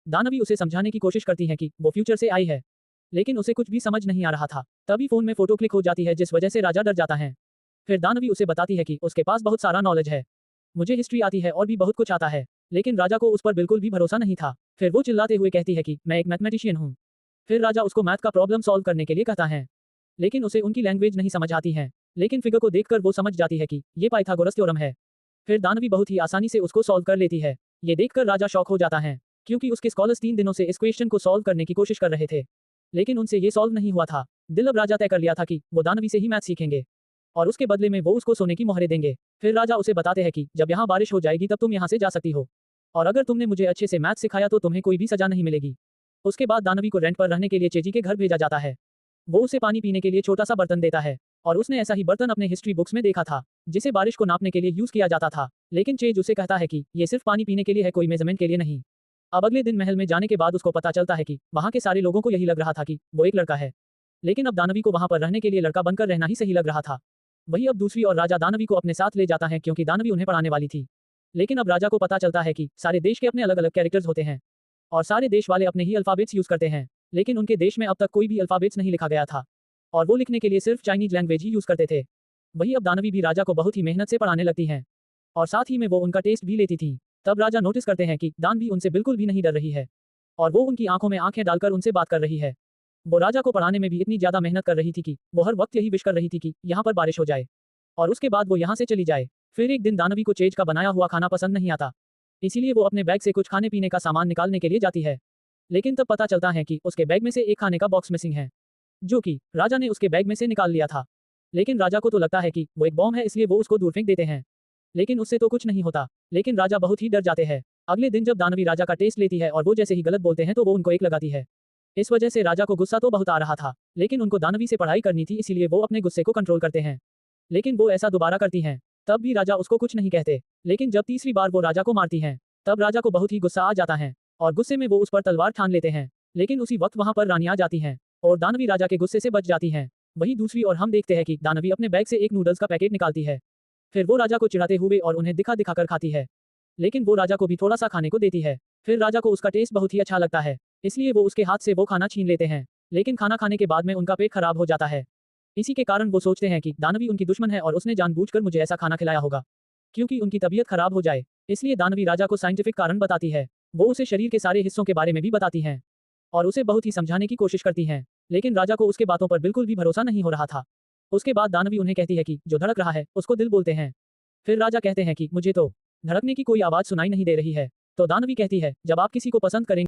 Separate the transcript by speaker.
Speaker 1: दानवी उसे समझाने की कोशिश करती है कि वो फ्यूचर से आई है, लेकिन उसे कुछ भी समझ नहीं आ रहा था। तभी फोन में फोटो क्लिक हो जाती है जिस वजह से राजा डर जाता है। फिर दानवी उसे बताती है कि उसके पास बहुत सारा नॉलेज है, मुझे हिस्ट्री आती है और भी बहुत कुछ आता है। लेकिन राजा को उस पर बिल्कुल भी भरोसा नहीं था। फिर वो चिल्लाते हुए कहती है कि मैं एक मैथमेटिशियन हूँ। फिर राजा उसको मैथ का प्रॉब्लम सॉल्व करने के लिए कहता है, लेकिन उसे उनकी लैंग्वेज नहीं समझ आती है। लेकिन फिगर को देखकर वो समझ जाती है कि ये पाइथागोरस थ्योरम है। फिर दानवी बहुत ही आसानी से उसको सॉल्व कर लेती है। ये देखकर राजा शॉक हो जाता है, क्योंकि उसके स्कॉलर्स 3 दिनों से इस क्वेश्चन को सॉल्व करने की कोशिश कर रहे थे, लेकिन उनसे ये सॉल्व नहीं हुआ था। दिल अब राजा तय कर लिया था कि वो दानवी से ही मैथ सीखेंगे और उसके बदले में वो उसको सोने की मोहरें देंगे। फिर राजा उसे बताते हैं कि जब यहाँ बारिश हो जाएगी तब तुम यहाँ से जा सकती हो, और अगर तुमने मुझे अच्छे से मैथ सिखाया तो तुम्हें कोई भी सजा नहीं मिलेगी। उसके बाद दानवी को रेंट पर रहने के लिए चेजी के घर भेजा जाता है। वो उसे पानी पीने के लिए छोटा सा बर्तन देता है, और उसने ऐसा ही बर्तन अपने हिस्ट्री बुक्स में देखा था, जिसे बारिश को नापने के लिए यूज किया जाता था। लेकिन चेज उसे कहता है कि ये सिर्फ पानी पीने के लिए है, कोई मेजरमेंट के लिए नहीं। अब अगले दिन महल में जाने के बाद उसको पता चलता है कि वहाँ के सारे लोगों को यही लग रहा था कि वो एक लड़का है, लेकिन अब दानवी को वहाँ पर रहने के लिए लड़का बनकर रहना ही सही लग रहा था। वही अब दूसरी और राजा दानवी को अपने साथ ले जाता है क्योंकि दानवी उन्हें पढ़ाने वाली थी। लेकिन अब राजा को पता चलता है कि सारे देश के अपने अलग अलग कैरेक्टर्स होते हैं, और सारे देश वाले अपने ही अल्फाबेट्स यूज करते हैं। लेकिन उनके देश में अब तक कोई भी अल्फाबेट्स नहीं लिखा गया था, और वो लिखने के लिए सिर्फ चाइनीज लैंग्वेज ही यूज करते थे। वही अब दानवी भी राजा को बहुत ही मेहनत से पढ़ाने लगती हैं, और साथ ही में वो उनका टेस्ट भी लेती थी। तब राजा नोटिस करते हैं कि दानवी उनसे बिल्कुल भी नहीं डर रही है, और वो उनकी आंखों में आंखें डालकर उनसे बात कर रही है। वो राजा को पढ़ाने में भी इतनी ज्यादा मेहनत कर रही थी कि वो हर वक्त यही विश कर रही थी कि यहाँ पर बारिश हो जाए और उसके बाद वो यहाँ से चली जाए। फिर एक दिन दानवी को चेज का बनाया हुआ खाना पसंद नहीं आता, इसीलिए वो अपने बैग से कुछ खाने पीने का सामान निकालने के लिए जाती है। लेकिन तब पता चलता है कि उसके बैग में से एक खाने का बॉक्स मिसिंग है, जो कि राजा ने उसके बैग में से निकाल लिया था। लेकिन राजा को तो लगता है कि वो एक बॉम्ब है, इसलिए वो उसको दूर फेंक देते हैं। लेकिन उससे तो कुछ नहीं होता, लेकिन राजा बहुत ही डर जाते हैं। अगले दिन जब दानवी राजा का टेस्ट लेती है और वो जैसे ही गलत बोलते हैं तो वो उनको एक लगाती है। इस वजह से राजा को गुस्सा तो बहुत आ रहा था, लेकिन उनको दानवी से पढ़ाई करनी थी, इसीलिए वो अपने गुस्से को कंट्रोल करते हैं। लेकिन वो ऐसा दोबारा करती हैं, तब भी राजा उसको कुछ नहीं कहते। लेकिन जब तीसरी बार वो राजा को मारती हैं, तब राजा को बहुत ही गुस्सा आ जाता है, और गुस्से में वो उस पर तलवार ठान लेते हैं। लेकिन उसी वक्त वहां पर रानी आ जाती हैं, और दानवी राजा के गुस्से से बच जाती हैं। वही दूसरी और हम देखते हैं कि दानवी अपने बैग से एक नूडल्स का पैकेट निकालती है। फिर वो राजा को चिढ़ाते हुए और उन्हें दिखा दिखाकर खाती है, लेकिन वो राजा को भी थोड़ा सा खाने को देती है। फिर राजा को उसका टेस्ट बहुत ही अच्छा लगता है, इसलिए वो उसके हाथ से वो खाना छीन लेते हैं। लेकिन खाना खाने के बाद में उनका पेट खराब हो जाता है। इसी के कारण वो सोचते हैं कि दानवी उनकी दुश्मन है और उसने जानबूझकर मुझे ऐसा खाना खिलाया होगा, क्योंकि उनकी तबीयत खराब हो जाए। इसलिए दानवी राजा को साइंटिफिक कारण बताती है। वो उसे शरीर के सारे हिस्सों के बारे में भी बताती हैं, और उसे बहुत ही समझाने की कोशिश करती हैं। लेकिन राजा को उसके बातों पर बिल्कुल भी भरोसा नहीं हो रहा था। उसके बाद दानवी उन्हें कहती है कि जो धड़क रहा है उसको दिल बोलते हैं। फिर राजा कहते हैं कि मुझे तो धड़कने की कोई आवाज सुनाई नहीं दे रही है। तो दानवी कहती है, जब आप किसी को पसंद करेंगे